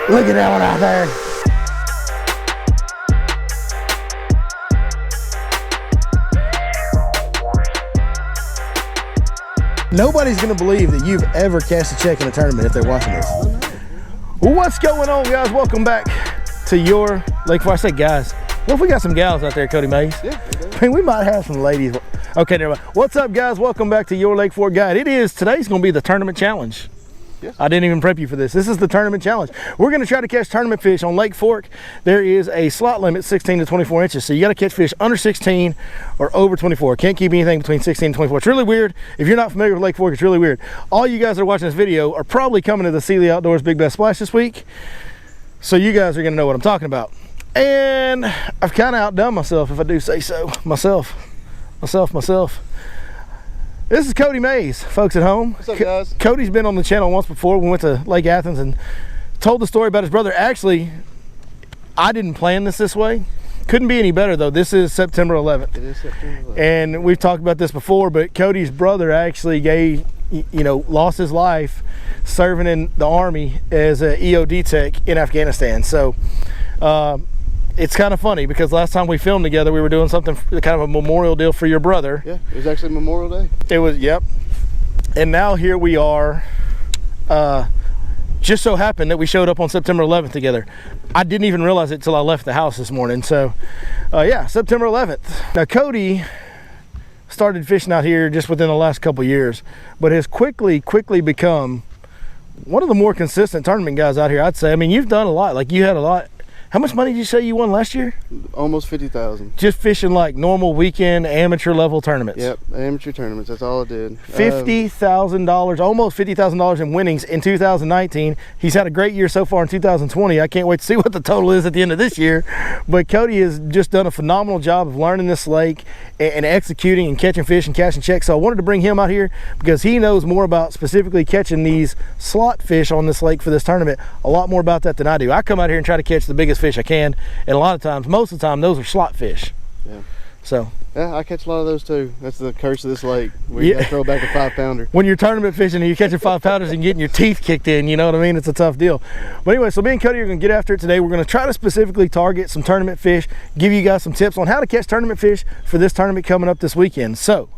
Look at that one out there. Nobody's gonna believe that you've ever cast a check in a tournament if they're watching this. What's going on, guys? Welcome back to your Lake Fork. I say guys, what if we got some gals out there, Cody Mays? Yeah. I mean, we might have some ladies. Okay, never mind. What's up, guys? Welcome back to your Lake Fork Guide. Today's gonna be the tournament challenge. Yes. I didn't even prep you for this. This is the tournament challenge. We're gonna try to catch tournament fish on Lake Fork. There is a slot limit, 16 to 24 inches. So you gotta catch fish under 16 or over 24. Can't keep anything between 16 and 24. It's really weird. If you're not familiar with Lake Fork, it's really weird. All you guys that are watching this video are probably coming to the Sealy Outdoors Big Bass Splash this week. So you guys are gonna know what I'm talking about. And I've kind of outdone myself, if I do say so. Myself. This is Cody Mays, folks at home. What's up, guys? Cody's been on the channel once before. We went to Lake Athens and told the story about his brother. Actually, I didn't plan this way. Couldn't be any better though. This is September 11th. It is September 11th. And we've talked about this before, but Cody's brother actually lost his life serving in the Army as an EOD tech in Afghanistan. So it's kind of funny because last time we filmed together, we were doing something kind of a memorial deal for your brother. Yeah, it was actually Memorial Day. It was, yep. And now here we are. Just so happened that we showed up on September 11th together. I didn't even realize it till I left the house this morning. So yeah, September 11th. Now Cody started fishing out here just within the last couple years, but has quickly become one of the more consistent tournament guys out here, I'd say. I mean, you've done a lot. Like, you had a lot. How much money did you say you won last year? Almost 50,000. Just fishing like normal weekend amateur level tournaments. Yep, amateur tournaments. That's all I did. $50,000, almost $50,000 in winnings in 2019. He's had a great year so far in 2020. I can't wait to see what the total is at the end of this year. But Cody has just done a phenomenal job of learning this lake and executing and catching fish and cashing checks. So I wanted to bring him out here because he knows more about specifically catching these slot fish on this lake for this tournament. A lot more about that than I do. I come out here and try to catch the biggest fish I can, and a lot of times, most of the time, those are slot fish. Yeah. So yeah, I catch a lot of those too. That's the curse of this lake. We gotta throw back a 5-pounder. When you're tournament fishing and you're catching 5-pounders and getting your teeth kicked in, you know what I mean? It's a tough deal. But anyway, so me and Cody are gonna get after it today. We're gonna try to specifically target some tournament fish, give you guys some tips on how to catch tournament fish for this tournament coming up this weekend. So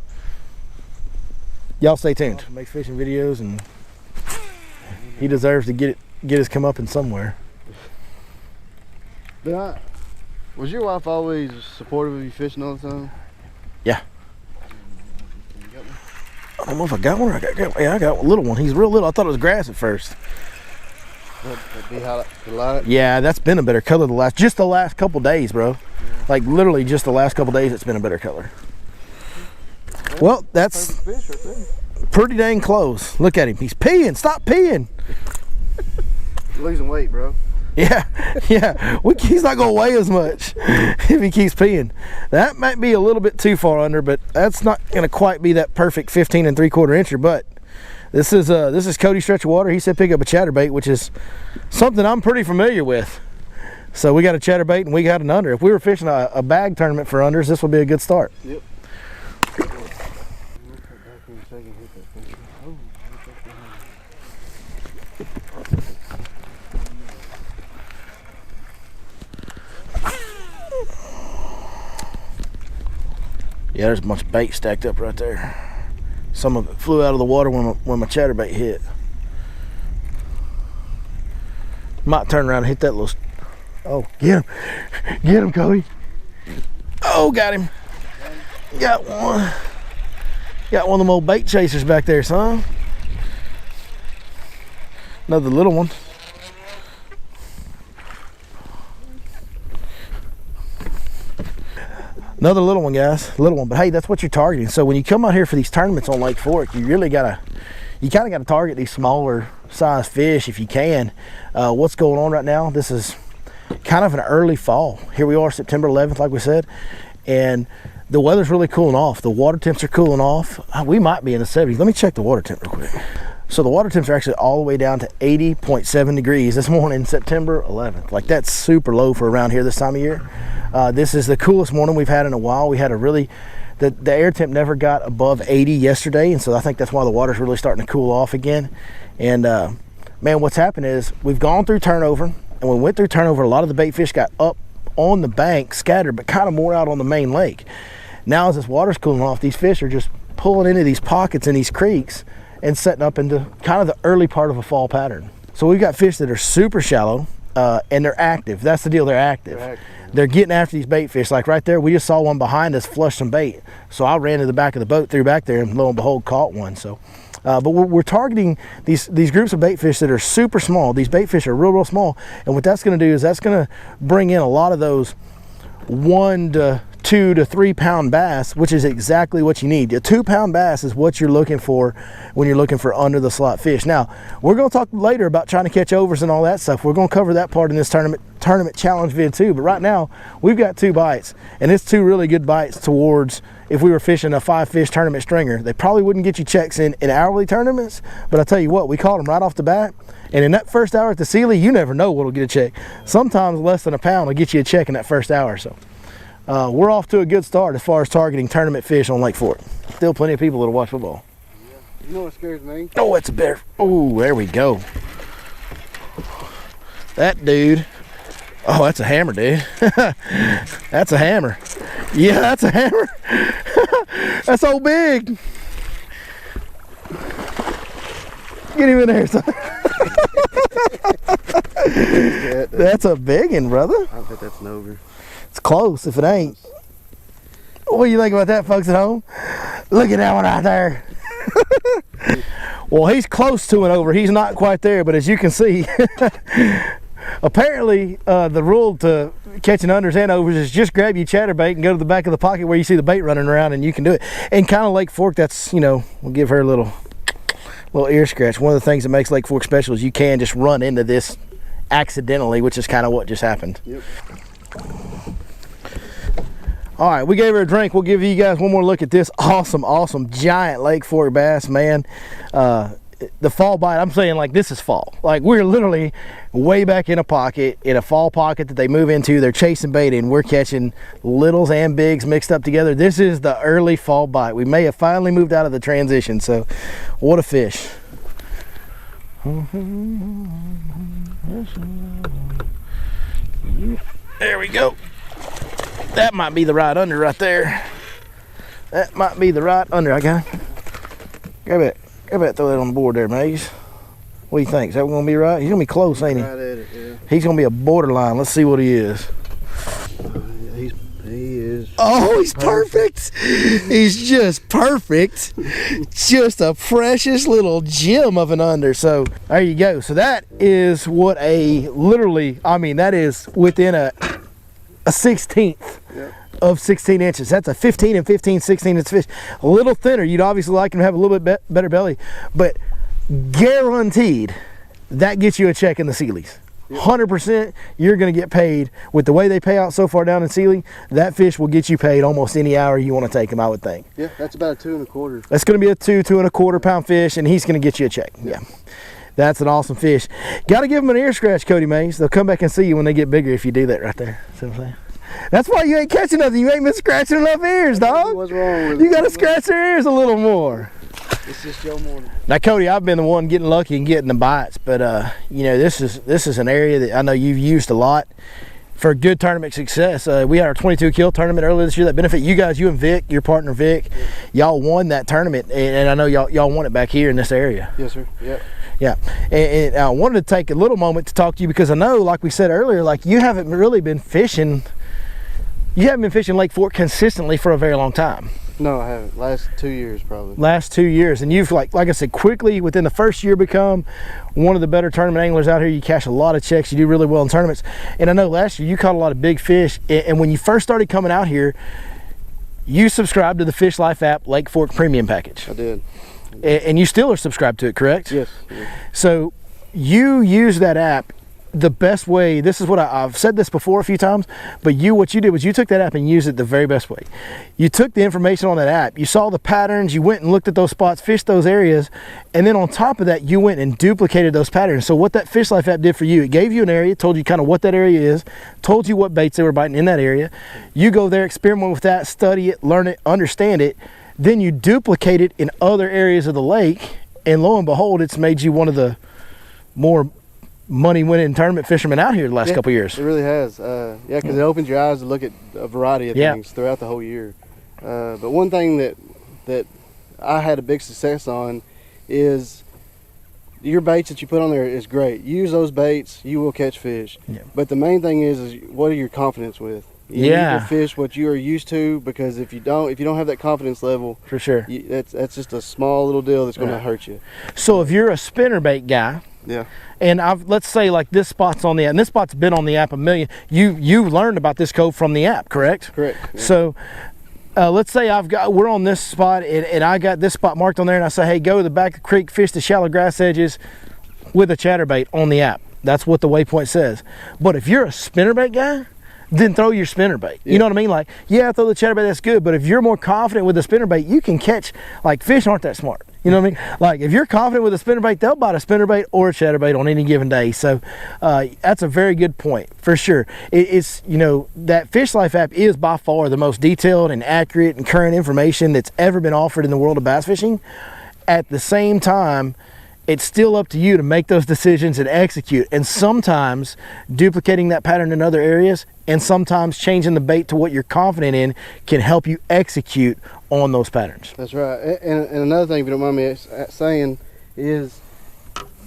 y'all stay tuned. Makes fishing videos, and he deserves to get his comeuppance somewhere. Was your wife always supportive of you fishing all the time? Yeah. I don't know if I got one or I got a little one. He's real little. I thought it was grass at first. Yeah, that's been a better color the last couple days, bro. Yeah. Like literally just the last couple days it's been a better color. Well, that's fish right there. Pretty dang close. Look at him. He's peeing. Stop peeing. You're losing weight, bro. Yeah. He's not gonna weigh as much if he keeps peeing. That might be a little bit too far under, but that's not gonna quite be that perfect 15 3/4 incher. But this is Cody Stretch of Water. He said pick up a chatterbait, which is something I'm pretty familiar with. So we got a chatterbait and we got an under. If we were fishing a bag tournament for unders, this would be a good start. Yep. Yeah, there's a bunch of bait stacked up right there. Some of it flew out of the water when my chatterbait hit. Might turn around and hit that little. Oh, get him, Cody. Oh, got him. Got one. Got one of them old bait chasers back there, son. Another little one. Another little one, guys. Little one, but hey, that's what you're targeting. So when you come out here for these tournaments on Lake Fork, you kind of gotta target these smaller size fish if you can. What's going on right now? This is kind of an early fall. Here we are, September 11th, like we said, and the weather's really cooling off. The water temps are cooling off. We might be in the 70s. Let me check the water temp real quick. So the water temps are actually all the way down to 80.7 degrees this morning, September 11th. Like, that's super low for around here this time of year. This is the coolest morning we've had in a while. We had a really, the air temp never got above 80 yesterday, and so I think that's why the water's really starting to cool off again. And man, what's happened is we've gone through turnover, and when we went through turnover, a lot of the bait fish got up on the bank, scattered, but kind of more out on the main lake. Now as this water's cooling off, these fish are just pulling into these pockets in these creeks and setting up into kind of the early part of a fall pattern. So we've got fish that are super shallow, and they're active. That's the deal, they're active. They're getting after these bait fish. Like right there, we just saw one behind us flush some bait. So I ran to the back of the boat, threw back there, and lo and behold, caught one. So, but we're targeting these groups of bait fish that are super small. These bait fish are real small. And what that's gonna do is that's gonna bring in a lot of those 1 to 2 to 3 pound bass, which is exactly what you need. A 2 pound bass is what you're looking for when you're looking for under the slot fish. Now, we're going to talk later about trying to catch overs and all that stuff. We're going to cover that part in this tournament challenge vid too. But right now, we've got 2 bites, and it's 2 really good bites towards if we were fishing a 5-fish tournament stringer. They probably wouldn't get you checks in hourly tournaments, but I tell you what, we caught them right off the bat. And in that first hour at the Sealy, you never know what'll get a check. Sometimes less than a pound will get you a check in that first hour. So we're off to a good start as far as targeting tournament fish on Lake Fork. Still plenty of people that'll watch football. Yeah. You know what scares me? Oh, it's a bear. Oh, there we go. That dude. Oh, that's a hammer, dude. That's a hammer. Yeah, that's a hammer. That's so big. Get him in there, son. That's a big one, brother. I bet that's an over. It's close if it ain't. What do you think about that, folks at home? Look at that one right there. Well, he's close to an over. He's not quite there, but as you can see, apparently the rule to catching unders and overs is just grab your chatterbait and go to the back of the pocket where you see the bait running around, and you can do it. And kind of Lake Fork, that's, you know, we'll give her a little ear scratch. One of the things that makes Lake Fork special is you can just run into this accidentally, which is kind of what just happened. Yep. All right, we gave her a drink. We'll give you guys one more look at this awesome giant Lake Fork bass, man. The fall bite, I'm saying, like, this is fall. Like, we're literally way back in a pocket, in a fall pocket that they move into. They're chasing bait, and we're catching littles and bigs mixed up together. This is the early fall bite. We may have finally moved out of the transition, so what a fish. There we go. That might be the right under right there. That might be the right under. I got it. Grab it. Grab it, throw that on the board there, Maze. What do you think? Is that gonna be right? He's gonna be close, ain't he? Right at it, yeah. He's gonna be a borderline. Let's see what he is. He is. Oh, he's perfect. He's just perfect. Just a precious little gem of an under. So there you go. So that is what literally, I mean, that is within a 16th. Yep. Of 16 inches. That's a 15 and 15, 16 inch fish. A little thinner. You'd obviously like him to have a little bit better belly, but guaranteed that gets you a check in the Sealy's. 100% you're going to get paid. With the way they pay out so far down in Sealy, that fish will get you paid almost any hour you want to take him, I would think. Yeah, that's about a 2 1/4. That's going to be a 2 1/4 pound fish, and he's going to get you a check. Yeah. That's an awesome fish. Got to give them an ear scratch, Cody Mays. They'll come back and see you when they get bigger if you do that right there. See what I'm saying? That's why you ain't catching nothing. You ain't been scratching enough ears, dog. What's wrong with you got to scratch their ears a little more. It's just your morning. Now, Cody, I've been the one getting lucky and getting the bites, but you know, this is an area that I know you've used a lot for good tournament success. We had our 22 kill tournament earlier this year that benefit you guys, you and Vic, your partner Vic. Yeah. Y'all won that tournament, and I know y'all won it back here in this area. Yes, sir. Yep. Yeah, and I wanted to take a little moment to talk to you because I know, like we said earlier, like you haven't really been fishing. You haven't been fishing Lake Fork consistently for a very long time. No, I haven't. Last 2 years, probably. Last 2 years, and you've like I said, quickly within the first year become one of the better tournament anglers out here. You catch a lot of checks. You do really well in tournaments. And I know last year you caught a lot of big fish. And when you first started coming out here, you subscribed to the Fish Life app Lake Fork Premium Package. I did. And you still are subscribed to it, correct? Yes. Yeah. So you use that app the best way. This is what I've said this before a few times, but what you did was you took that app and used it the very best way. You took the information on that app, you saw the patterns, you went and looked at those spots, fished those areas, and then on top of that, you went and duplicated those patterns. So what that Fish Life app did for you, it gave you an area, told you kind of what that area is, told you what baits they were biting in that area. You go there, experiment with that, study it, learn it, understand it, then you duplicate it in other areas of the lake, and lo and behold, it's made you one of the more money winning tournament fishermen out here the last couple of years. It really has. Yeah, because it opens your eyes to look at a variety of things throughout the whole year. But one thing that I had a big success on is your baits that you put on there is great. Use those baits, you will catch fish. Yeah. But the main thing is what are your confidence with? You need to fish what you are used to, because if you don't have that confidence level, for sure, that's just a small little deal that's going to hurt you. So if you're a spinnerbait guy, and let's say like this spot's on the app, and this spot's been on the app a million. You learned about this cove from the app, correct? Correct. Yeah. So let's say we're on this spot and I got this spot marked on there, and I say, hey, go to the back of the creek, fish the shallow grass edges with a chatterbait on the app. That's what the waypoint says. But if you're a spinnerbait guy, then throw your spinnerbait. You know what I mean? Like, yeah, throw the chatterbait, that's good. But if you're more confident with the spinnerbait, you can catch, like, fish aren't that smart. You know what I mean? Like, if you're confident with a spinnerbait, they'll bite a spinnerbait or a chatterbait on any given day. So that's a very good point, for sure. It's, you know, that Fish Life app is by far the most detailed and accurate and current information that's ever been offered in the world of bass fishing. At the same time, it's still up to you to make those decisions and execute. And sometimes duplicating that pattern in other areas, and sometimes changing the bait to what you're confident in, can help you execute on those patterns. That's right. And another thing, if you don't mind me saying, is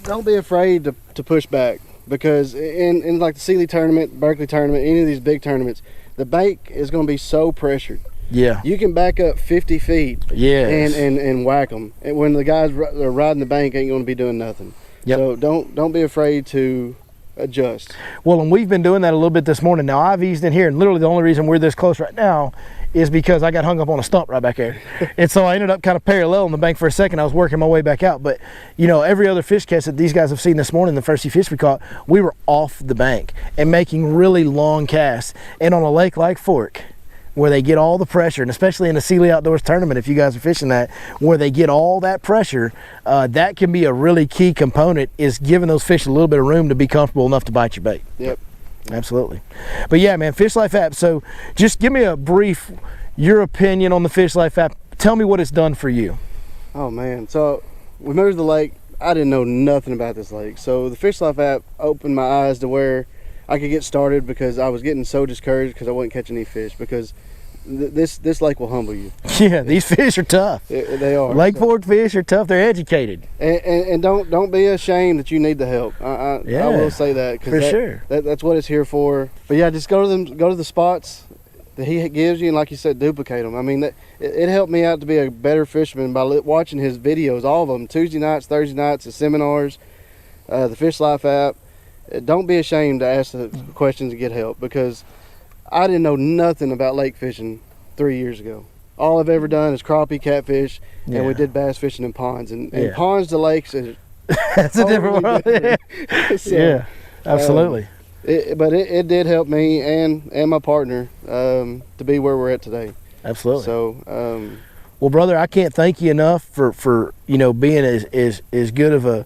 don't be afraid to push back, because in like the Sealy tournament, Berkeley tournament, any of these big tournaments, the bait is going to be so pressured. Yeah, you can back up 50 feet and whack them, and when the guys are riding the bank, ain't going to be doing nothing. So don't be afraid to adjust. Well, and we've been doing that a little bit this morning. Now I've eased in here, and literally the only reason we're this close right now is because I got hung up on a stump right back there. And so I ended up kind of parallel on the bank for a second. I was working my way back out. But, you know, every other fish catch that these guys have seen this morning, the first few fish we caught, we were off the bank and making really long casts. And on a lake like Fork, where they get all the pressure, and especially in the Sealy Outdoors tournament, if you guys are fishing that, where they get all that pressure, that can be a really key component, is giving those fish a little bit of room to be comfortable enough to bite your bait. Yep. Absolutely. But yeah, man, Fish Life app. So just give me a brief, your opinion on the Fish Life app. Tell me what it's done for you. Oh man, so we moved to the lake. I didn't know nothing about this lake. So the Fish Life app opened my eyes to where I could get started, because I was getting so discouraged because I wasn't catching any fish, because this lake will humble you. Yeah, these fish are tough. They are. Lake Fork fish are tough. They're educated. And don't be ashamed that you need the help. I will say that, because that's what it's here for. But yeah, just go to the spots that he gives you, and like you said, duplicate them. I mean, it helped me out to be a better fisherman by watching his videos, all of them, Tuesday nights, Thursday nights, the seminars, the Fish Life app. Don't be ashamed to ask the questions and get help, because I didn't know nothing about lake fishing 3 years ago. All I've ever done is crappie, catfish, and we did bass fishing in ponds. And ponds to lakes is that's a different world. So, yeah, absolutely. But it did help me and my partner to be where we're at today. Absolutely. So, well, brother, I can't thank you enough for you know, being as good of a,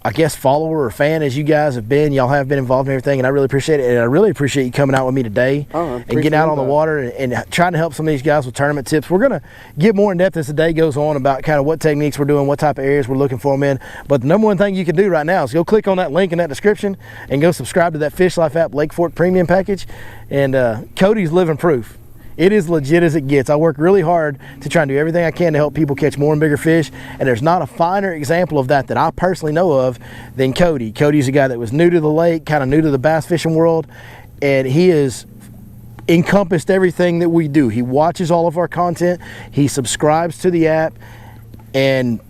I guess, follower or fan as you guys have been. Y'all have been involved in everything, and I really appreciate it. And I really appreciate you coming out with me today and getting out on the water and trying to help some of these guys with tournament tips. We're going to get more in depth as the day goes on about kind of what techniques we're doing, what type of areas we're looking for them in. But the number one thing you can do right now is go click on that link in that description and go subscribe to that Fish Life app Lake Fork Premium Package. And Cody's living proof. It is legit as it gets. I work really hard to try and do everything I can to help people catch more and bigger fish, and there's not a finer example of that I personally know of than Cody. Cody's a guy that was new to the lake, kind of new to the bass fishing world, and he has encompassed everything that we do. He watches all of our content, he subscribes to the app, and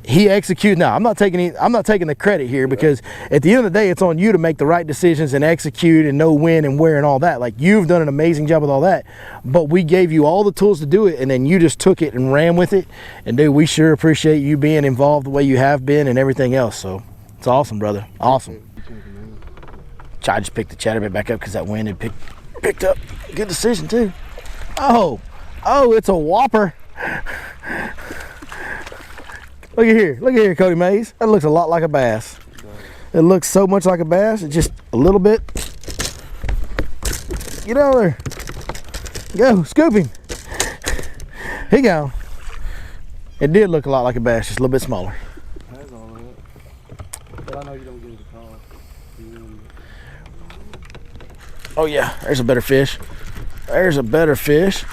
he executes. Now, I'm not taking the credit here, because at the end of the day, it's on you to make the right decisions and execute and know when and where and all that. Like, you've done an amazing job with all that, but we gave you all the tools to do it, and then you just took it and ran with it. And dude, we sure appreciate you being involved the way you have been and everything else. So it's awesome, brother. Awesome. I just picked the chatterbait back up because that wind had picked up. Good decision too. Oh, it's a whopper. Look at here, Cody Mays. That looks a lot like a bass. It looks so much like a bass. It's just a little bit. Get over there. Go, scoop him. Here you go. It did look a lot like a bass, just a little bit smaller. but I know you don't get it a call. Oh yeah, there's a better fish. There's a better fish.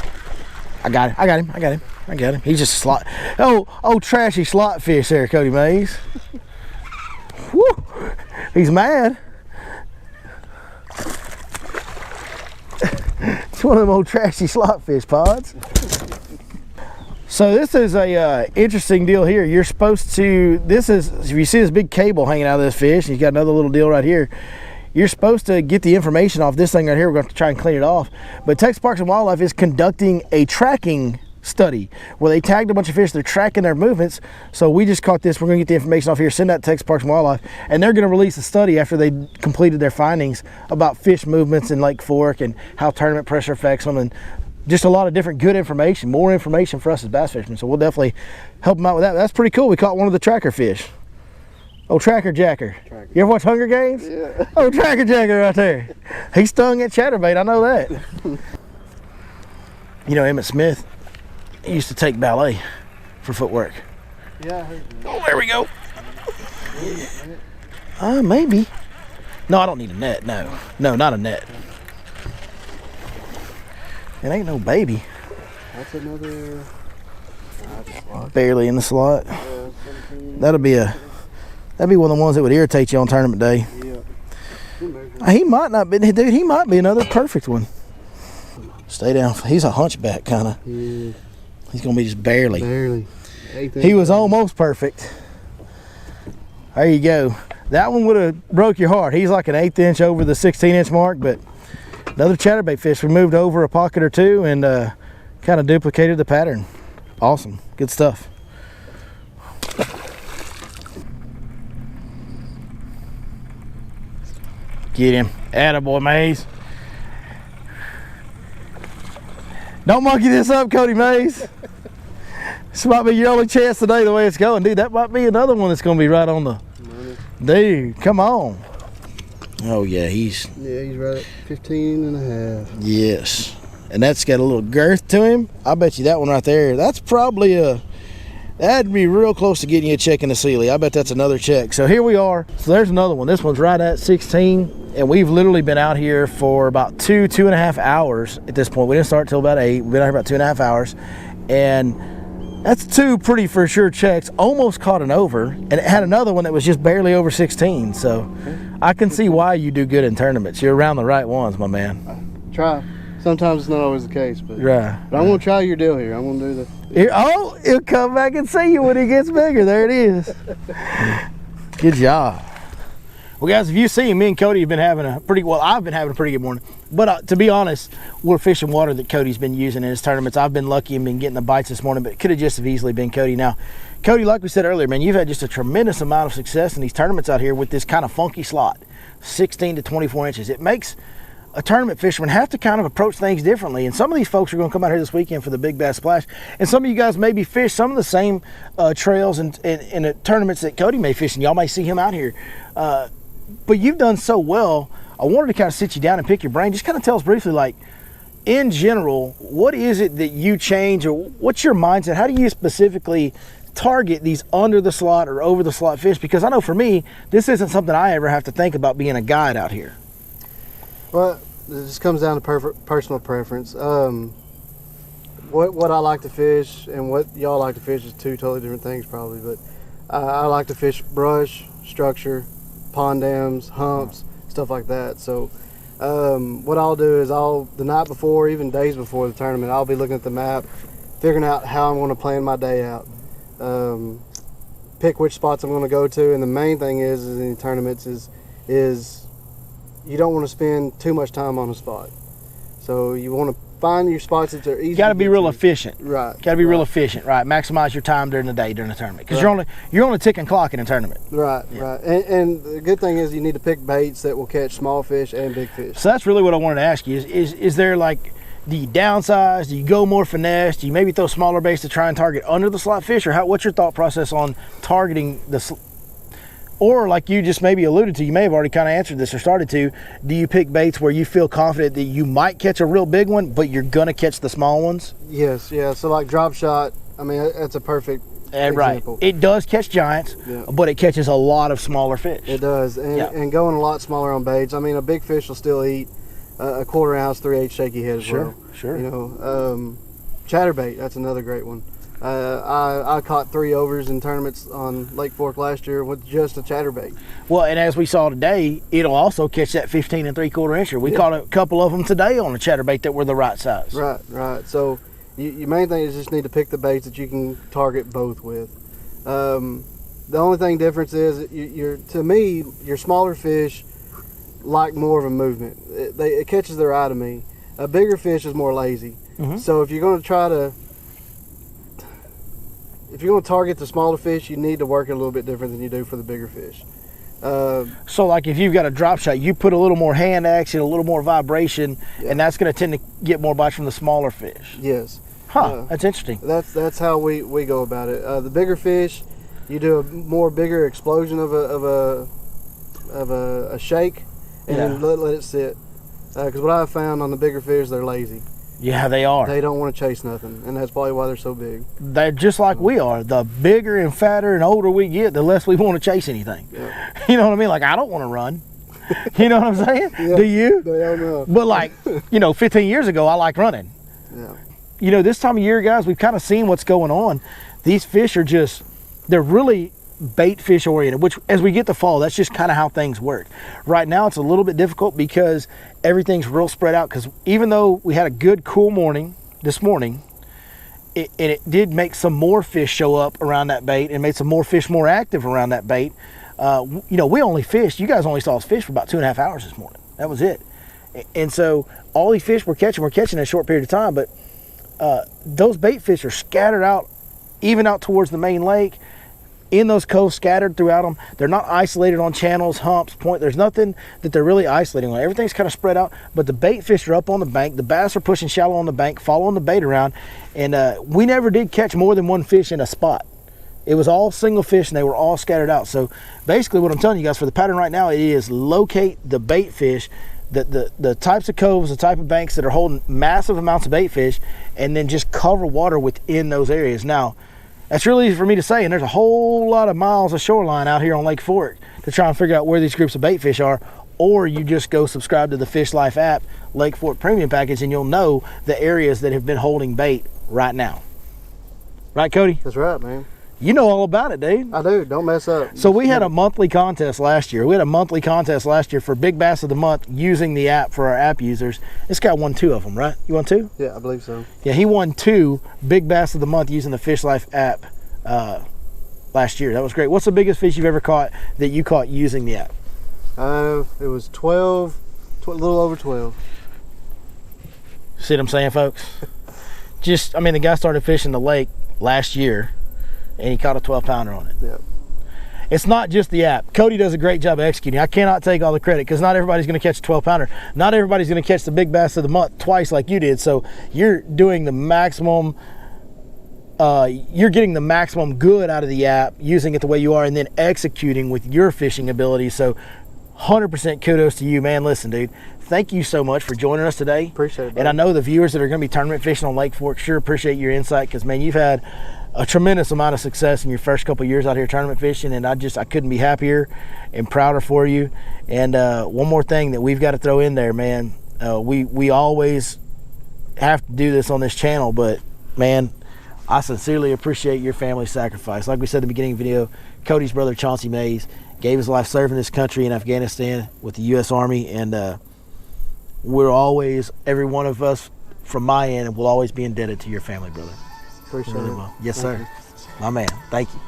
I got him. He's just a slot. Oh, trashy slot fish there, Cody Mays. Woo! He's mad. It's one of them old trashy slot fish pods. So this is a interesting deal here. You're supposed to, if you see this big cable hanging out of this fish, and you've got another little deal right here, you're supposed to get the information off this thing right here. We're going to try and clean it off. But Texas Parks and Wildlife is conducting a tracking study where they tagged a bunch of fish. They're tracking their movements. So we just caught this. We're going to get the information off here, send that to Texas Parks and Wildlife, and they're going to release a study after they completed their findings about fish movements in Lake Fork and how tournament pressure affects them, and just a lot of different good information, more information for us as bass fishermen. So we'll definitely help them out with that. That's pretty cool. We caught one of the tracker fish. Oh, Tracker Jacker. You ever watch Hunger Games? Yeah. Oh, Tracker Jacker right there. He stung at chatterbait, I know that. You know, Emmett Smith, he used to take ballet for footwork. Yeah, I heard that. Oh, there we go. Maybe. No, I don't need a net, no. No, not a net. It ain't no baby. That's another... Barely in the slot. That'd be one of the ones that would irritate you on tournament day. Yeah. He might not be, dude. He might be another perfect one. Stay down. He's a hunchback kind of. Yeah. He's gonna be just barely. Barely. He was almost perfect. There you go. That one would have broke your heart. He's like an 1/8 inch over the 16-inch mark, but another chatterbait fish. We moved over a pocket or two and kind of duplicated the pattern. Awesome. Good stuff. Get him. Attaboy, Mays. Don't monkey this up, Cody Mays. This might be your only chance today the way it's going. Dude, that might be another one that's going to be right on the... Dude, come on. Oh, yeah, he's right at 15 and a half. Yes. And that's got a little girth to him. I bet you that one right there, that's probably that'd be real close to getting you a check in the Sealy. I bet that's another check. So here we are. So there's another one. This one's right at 16. And we've literally been out here for about 2.5 hours at this point. We didn't start till about 8. We've been out here about 2.5 hours. And that's 2 pretty for sure checks. Almost caught an over. And it had another one that was just barely over 16. So I can see why you do good in tournaments. You're around the right ones, my man. Try. Sometimes it's not always the case, but right. But I'm gonna try your deal here. I'm gonna do the. He'll come back and see you when he gets bigger. There it is. Good job. Well, guys, if you see me and Cody have been having I've been having a pretty good morning. But to be honest, we're fishing water that Cody's been using in his tournaments. I've been lucky and been getting the bites this morning, but it could have just as easily been Cody. Now, Cody, like we said earlier, man, you've had just a tremendous amount of success in these tournaments out here with this kind of funky slot, 16 to 24 inches. It makes a tournament fisherman have to kind of approach things differently. And some of these folks are going to come out here this weekend for the Big Bass Splash. And some of you guys maybe fish some of the same trails and tournaments that Cody may fish, and y'all may see him out here. But you've done so well. I wanted to kind of sit you down and pick your brain. Just kind of tell us briefly, like, in general, what is it that you change, or what's your mindset? How do you specifically target these under the slot or over the slot fish? Because I know for me, this isn't something I ever have to think about being a guide out here. Well, it just comes down to personal preference. What I like to fish and what y'all like to fish is 2 totally different things probably, but I like to fish brush, structure, pond dams, humps, stuff like that. So what I'll do is the night before, even days before the tournament, I'll be looking at the map, figuring out how I'm going to plan my day out, pick which spots I'm going to go to. And the main thing is in tournaments is you don't want to spend too much time on a spot. So you want to find your spots that are easy. You got to be real efficient. Right. Got to be real efficient, right? Maximize your time during the day during the tournament, because you're only ticking clock in a tournament. Right, yeah. Right. And the good thing is you need to pick baits that will catch small fish and big fish. So that's really what I wanted to ask you. Is there, like, do you downsize? Do you go more finesse? Do you maybe throw smaller baits to try and target under the slot fish, or what's your thought process on targeting or, like you just maybe alluded to, you may have already kind of answered this or started to, do you pick baits where you feel confident that you might catch a real big one, but you're going to catch the small ones? Yes, yeah. So like drop shot, I mean, that's a perfect Right. It does catch giants, but it catches a lot of smaller fish. It does, and going a lot smaller on baits. I mean, a big fish will still eat a quarter ounce, 3/8 shaky head as well. Sure. You know, chatterbait, that's another great one. I caught 3 overs in tournaments on Lake Fork last year with just a chatterbait. Well, and as we saw today, it'll also catch that 15 3/4 incher. We caught a couple of them today on a chatterbait that were the right size. Right. So your main thing is just need to pick the baits that you can target both with. The only thing difference is to me, your smaller fish like more of a movement. It catches their eye to me. A bigger fish is more lazy. So if you're going to target the smaller fish, you need to work it a little bit different than you do for the bigger fish. So like if you've got a drop shot, you put a little more hand action, a little more vibration, and that's going to tend to get more bites from the smaller fish. Yes. That's interesting. That's how we go about it. The bigger fish, you do a more bigger explosion of a shake, and then let it sit. Because what I've found on the bigger fish, they're lazy. Yeah, they are. They don't want to chase nothing, and that's probably why they're so big. They're just like we are. The bigger and fatter and older we get, the less we want to chase anything. Yeah. You know what I mean? Like, I don't want to run. You know what I'm saying? Yeah, do you? Hell no. But like, 15 years ago, I liked running. Yeah. This time of year, guys, we've kind of seen what's going on. These fish are they're really bait fish oriented, which as we get to fall, that's just kind of how things work. Right now, it's a little bit difficult because everything's real spread out, because even though we had a good cool morning this morning, it did make some more fish show up around that bait and made some more fish more active around that bait. We only fished, you guys only saw us fish for about 2.5 hours this morning. That was it. And so all these fish we're catching in a short period of time, but those bait fish are scattered out, even out towards the main lake, in those coves, scattered throughout them. They're not isolated on channels, humps, point. There's nothing that they're really isolating on. Everything's kind of spread out, but the bait fish are up on the bank. The bass are pushing shallow on the bank, following the bait around, and we never did catch more than one fish in a spot. It was all single fish, and they were all scattered out. So basically what I'm telling you guys for the pattern right now, it is locate the bait fish, the types of coves, the type of banks that are holding massive amounts of bait fish, and then just cover water within those areas. Now, that's really easy for me to say, and there's a whole lot of miles of shoreline out here on Lake Fork to try and figure out where these groups of bait fish are, or you just go subscribe to the Fish Life app, Lake Fork Premium Package, and you'll know the areas that have been holding bait right now. Right, Cody? That's right, man. You know all about it, dude. I do. Don't mess up. So we had a monthly contest last year. We had a monthly contest last year for Big Bass of the Month using the app for our app users. This guy won 2 of them, right? You won 2? Yeah, I believe so. Yeah, he won 2 Big Bass of the Month using the Fish Life app last year. That was great. What's the biggest fish you've ever caught that you caught using the app? It was 12, a little over 12. See what I'm saying, folks? The guy started fishing the lake last year, and he caught a 12-pounder on it. Yep. It's not just the app. Cody does a great job of executing. I cannot take all the credit, because not everybody's going to catch a 12-pounder. Not everybody's going to catch the Big Bass of the Month twice like you did. So you're doing the maximum, you're getting the maximum good out of the app, using it the way you are, and then executing with your fishing ability. So 100% kudos to you, man. Listen, dude, thank you so much for joining us today. Appreciate it, buddy. And I know the viewers that are going to be tournament fishing on Lake Fork sure appreciate your insight, because, man, you've had a tremendous amount of success in your first couple of years out here tournament fishing, and I couldn't be happier and prouder for you. And one more thing that we've got to throw in there, man, we always have to do this on this channel, but man, I sincerely appreciate your family's sacrifice. Like we said at the beginning of the video, Cody's brother Chauncey Mays gave his life serving this country in Afghanistan with the U.S. Army, and we're always, every one of us from my end, will always be indebted to your family, brother. Appreciate really it. Well. Yes, sir. My man. Thank you.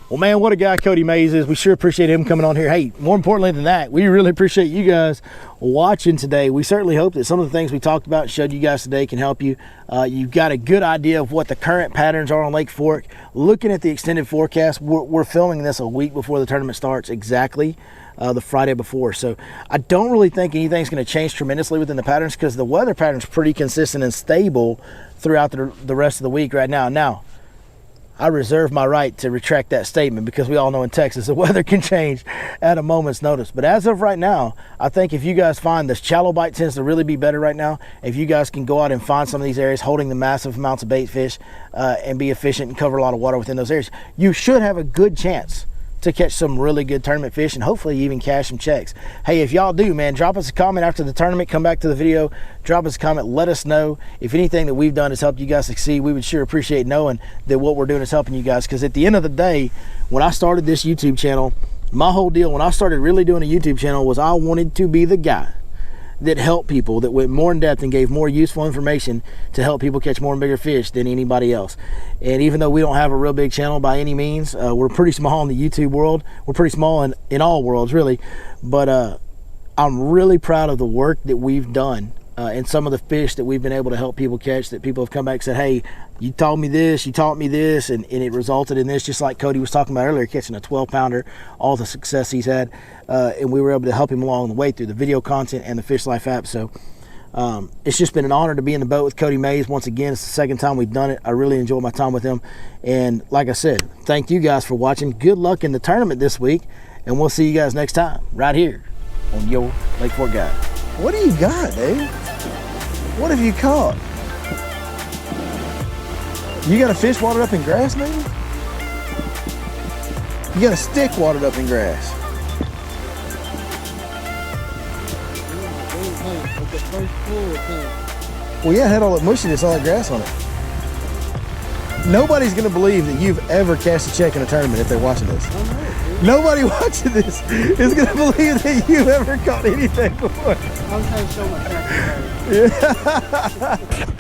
Well, man, what a guy Cody Mays is. We sure appreciate him coming on here. Hey, more importantly than that, we really appreciate you guys watching today. We certainly hope that some of the things we talked about and showed you guys today can help you. You've got a good idea of what the current patterns are on Lake Fork. Looking at the extended forecast, we're filming this a week before the tournament starts, exactly the Friday before. So I don't really think anything's going to change tremendously within the patterns, because the weather pattern's pretty consistent and stable throughout the rest of the week right now. Now, I reserve my right to retract that statement, because we all know in Texas the weather can change at a moment's notice. But as of right now, I think if you guys find this shallow bite tends to really be better right now. If you guys can go out and find some of these areas holding the massive amounts of bait fish and be efficient and cover a lot of water within those areas, you should have a good chance to catch some really good tournament fish and hopefully even cash some checks. Hey, if y'all do, man, drop us a comment after the tournament. Come back to the video, drop us a comment, let us know if anything that we've done has helped you guys succeed. We would sure appreciate knowing that what we're doing is helping you guys, because at the end of the day, when I started this YouTube channel, my whole deal when I started really doing a YouTube channel was I wanted to be the guy that helped people, that went more in depth and gave more useful information to help people catch more and bigger fish than anybody else. And even though we don't have a real big channel by any means, we're pretty small in the YouTube world. We're pretty small in all worlds, really. But I'm really proud of the work that we've done and some of the fish that we've been able to help people catch, that people have come back and said, hey, you taught me this, and it resulted in this, just like Cody was talking about earlier, catching a 12-pounder, all the success he's had, and we were able to help him along the way through the video content and the Fish Life app. So it's just been an honor to be in the boat with Cody Mays once again. It's the second time we've done it. I really enjoyed my time with him, and like I said, thank you guys for watching. Good luck in the tournament this week, and we'll see you guys next time right here on Your Lake Fork Guide. What do you got, Dave? What have you caught? You got a fish watered up in grass, maybe? You got a stick watered up in grass. Well, yeah, it had all that mushiness, all that grass on it. Nobody's gonna believe that you've ever cashed a check in a tournament if they're watching this. Nobody watching this is gonna believe that you've ever caught anything before. I'm trying to show my track. Yeah.